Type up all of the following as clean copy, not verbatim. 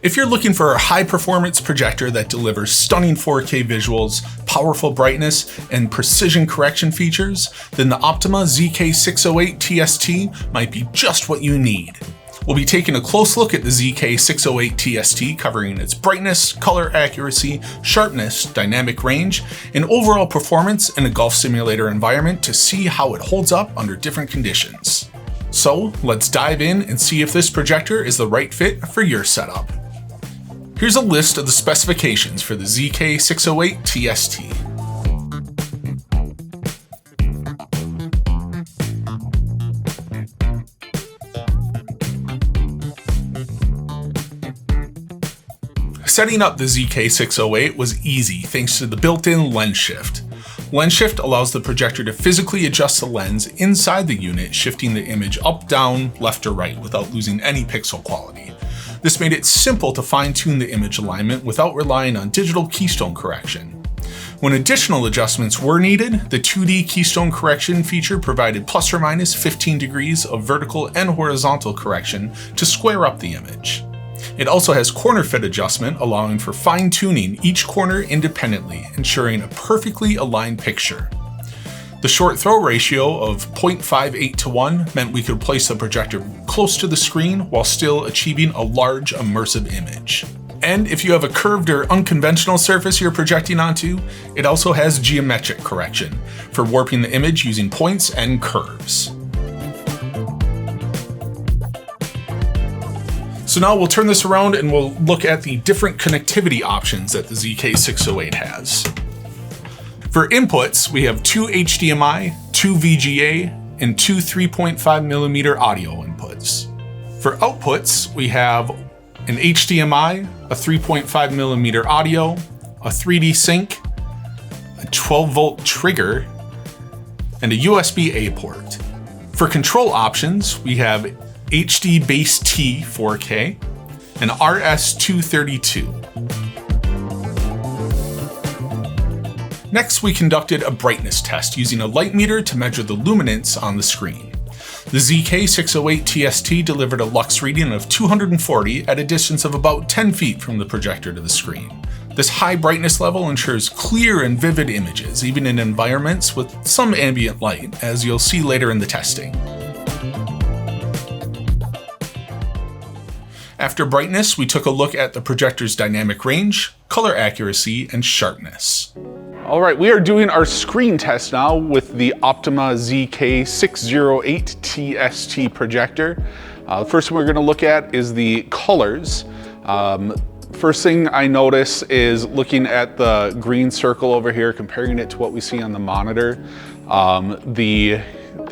If you're looking for a high-performance projector that delivers stunning 4K visuals, powerful brightness, and precision correction features, then the Optoma ZK608TST might be just what you need. We'll be taking a close look at the ZK608TST, covering its brightness, color accuracy, sharpness, dynamic range, and overall performance in a golf simulator environment to see how it holds up under different conditions. So let's dive in and see if this projector is the right fit for your setup. Here's a list of the specifications for the ZK608TST. Setting up the ZK608 was easy thanks to the built-in lens shift. Lens shift allows the projector to physically adjust the lens inside the unit, shifting the image up, down, left, or right without losing any pixel quality. This made it simple to fine-tune the image alignment without relying on digital keystone correction. When additional adjustments were needed, the 2D keystone correction feature provided plus or minus 15 degrees of vertical and horizontal correction to square up the image. It also has corner fit adjustment, allowing for fine-tuning each corner independently, ensuring a perfectly aligned picture. The short throw ratio of 0.58:1 meant we could place the projector close to the screen while still achieving a large immersive image. And if you have a curved or unconventional surface you're projecting onto, it also has geometric correction for warping the image using points and curves. So now we'll turn this around and we'll look at the different connectivity options that the ZK608 has. For inputs, we have 2 HDMI, 2 VGA, and 2 3.5mm audio inputs. For outputs, we have an HDMI, a 3.5mm audio, a 3D sync, a 12-volt trigger, and a USB-A port. For control options, we have HD Base T 4K and RS232. Next, we conducted a brightness test using a light meter to measure the luminance on the screen. The ZK608TST delivered a lux reading of 240 at a distance of about 10 feet from the projector to the screen. This high brightness level ensures clear and vivid images, even in environments with some ambient light, as you'll see later in the testing. After brightness, we took a look at the projector's dynamic range, color accuracy, and sharpness. All right, we are doing our screen test now with the Optoma ZK608TST projector. The first thing we're gonna look at is the colors. First thing I notice is looking at the green circle over here, comparing it to what we see on the monitor. The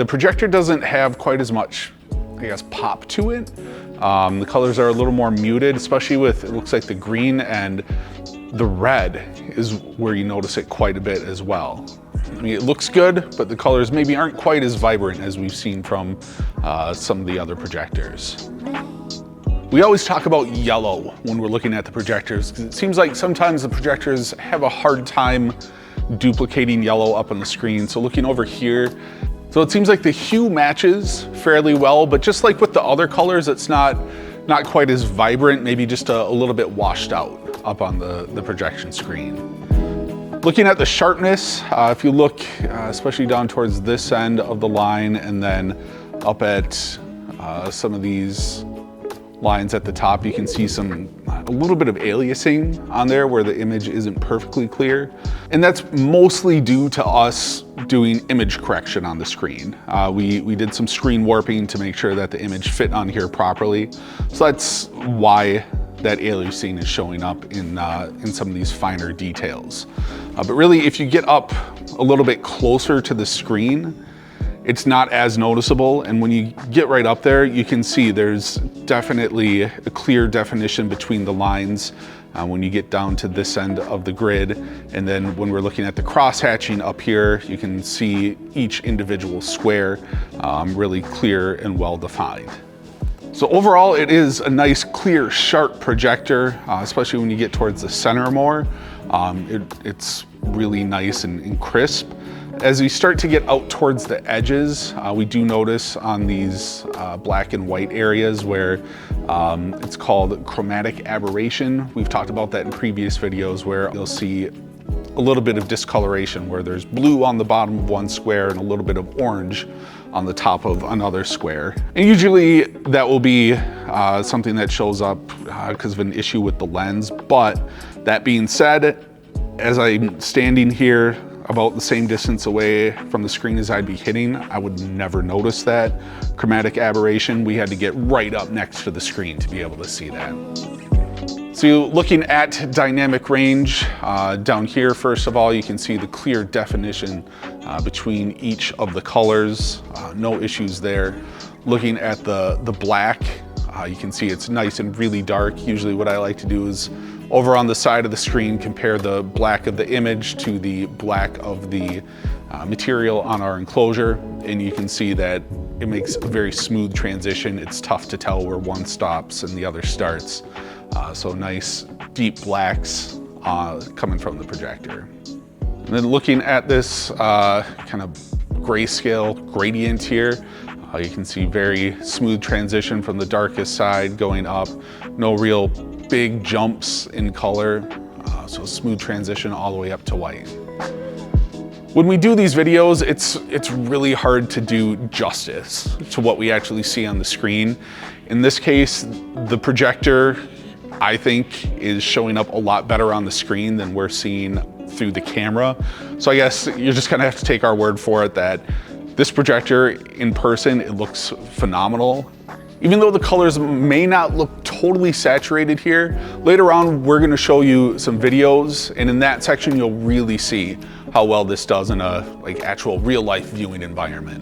projector doesn't have quite as much, I guess, pop to it. The colors are a little more muted, especially with, it looks like the green and the red is where you notice it quite a bit as well. I mean, it looks good, but the colors maybe aren't quite as vibrant as we've seen from some of the other projectors. We always talk about yellow when we're looking at the projectors, because it seems like sometimes the projectors have a hard time duplicating yellow up on the screen. So looking over here, so it seems like the hue matches fairly well, but just like with the other colors, it's not quite as vibrant, maybe just a little bit washed out up on the projection screen. Looking at the sharpness, if you look especially down towards this end of the line and then up at some of these lines at the top, you can see a little bit of aliasing on there where the image isn't perfectly clear. And that's mostly due to us doing image correction on the screen. We did some screen warping to make sure that the image fit on here properly. So that's why that aliasing is showing up in some of these finer details. But really, if you get up a little bit closer to the screen, it's not as noticeable, and when you get right up there, you can see there's definitely a clear definition between the lines when you get down to this end of the grid. And then when we're looking at the cross-hatching up here, you can see each individual square really clear and well-defined. So overall, it is a nice, clear, sharp projector, especially when you get towards the center more. It's really nice and crisp. As we start to get out towards the edges, we do notice on these black and white areas where it's called chromatic aberration. We've talked about that in previous videos, where you'll see a little bit of discoloration where there's blue on the bottom of one square and a little bit of orange on the top of another square. And usually that will be something that shows up because of an issue with the lens. But that being said, as I'm standing here about the same distance away from the screen as I'd be hitting, I would never notice that chromatic aberration. We had to get right up next to the screen to be able to see that. So looking at dynamic range, down here, first of all, you can see the clear definition between each of the colors. No issues there. Looking at the black, you can see it's nice and really dark. Usually what I like to do is over on the side of the screen, compare the black of the image to the black of the material on our enclosure. And you can see that it makes a very smooth transition. It's tough to tell where one stops and the other starts. So nice deep blacks coming from the projector. And then looking at this kind of grayscale gradient here, you can see very smooth transition from the darkest side going up. No real big jumps in color, so smooth transition all the way up to white. When we do these videos, it's really hard to do justice to what we actually see on the screen. In this case, the projector, I think, is showing up a lot better on the screen than we're seeing through the camera. So I guess you're just gonna have to take our word for it that this projector in person, it looks phenomenal. Even though the colors may not look totally saturated here, later on we're gonna show you some videos, and in that section you'll really see how well this does in a actual real life viewing environment.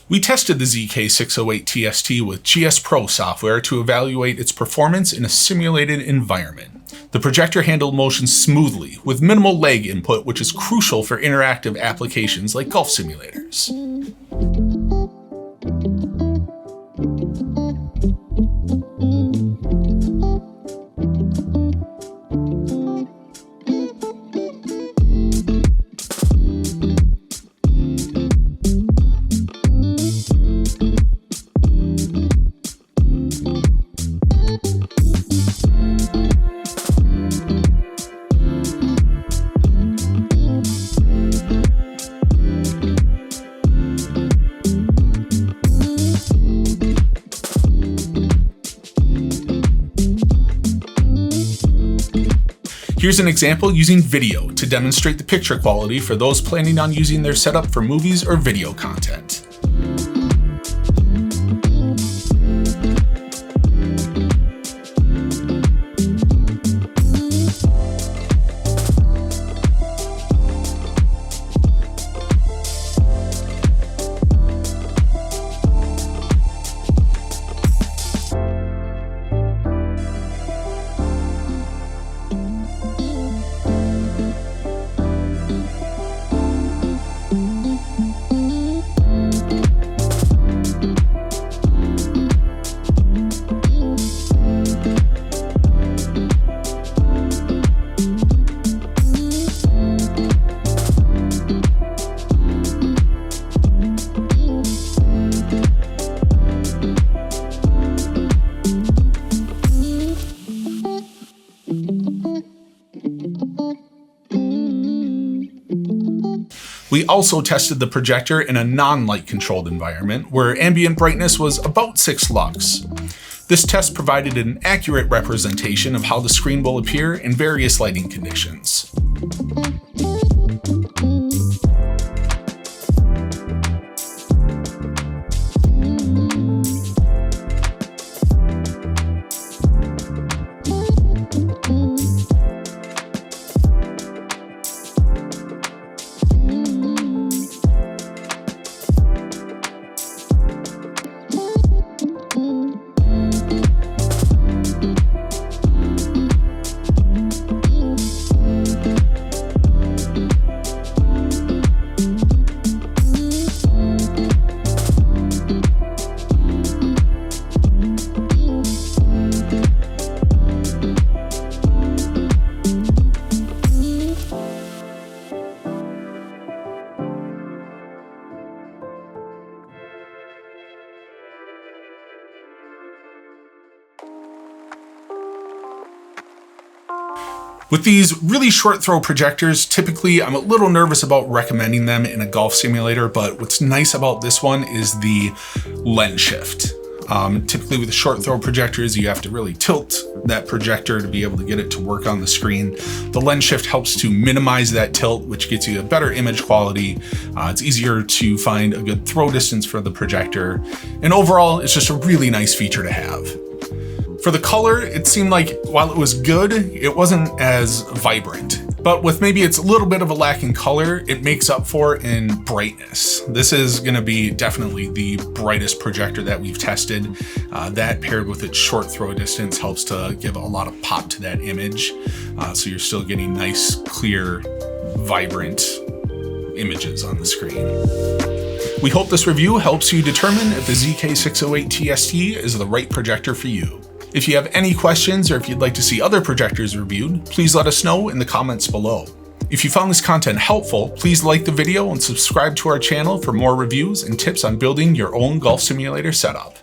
We tested the ZK608TST with GSpro software to evaluate its performance in a simulated environment. The projector handled motion smoothly, with minimal lag input, which is crucial for interactive applications like golf simulators. Here's an example using video to demonstrate the picture quality for those planning on using their setup for movies or video content. We also tested the projector in a non-light controlled environment where ambient brightness was about 6 lux. This test provided an accurate representation of how the screen will appear in various lighting conditions. With these really short throw projectors, typically I'm a little nervous about recommending them in a golf simulator, but what's nice about this one is the lens shift. Typically with the short throw projectors, you have to really tilt that projector to be able to get it to work on the screen. The lens shift helps to minimize that tilt, which gets you a better image quality. It's easier to find a good throw distance for the projector. And overall, it's just a really nice feature to have. For the color, it seemed like while it was good, it wasn't as vibrant. But with maybe it's a little bit of a lack in color, it makes up for in brightness. This is gonna be definitely the brightest projector that we've tested. That paired with its short throw distance helps to give a lot of pop to that image. So you're still getting nice, clear, vibrant images on the screen. We hope this review helps you determine if the ZK608TST is the right projector for you. If you have any questions or if you'd like to see other projectors reviewed, please let us know in the comments below. If you found this content helpful, please like the video and subscribe to our channel for more reviews and tips on building your own golf simulator setup.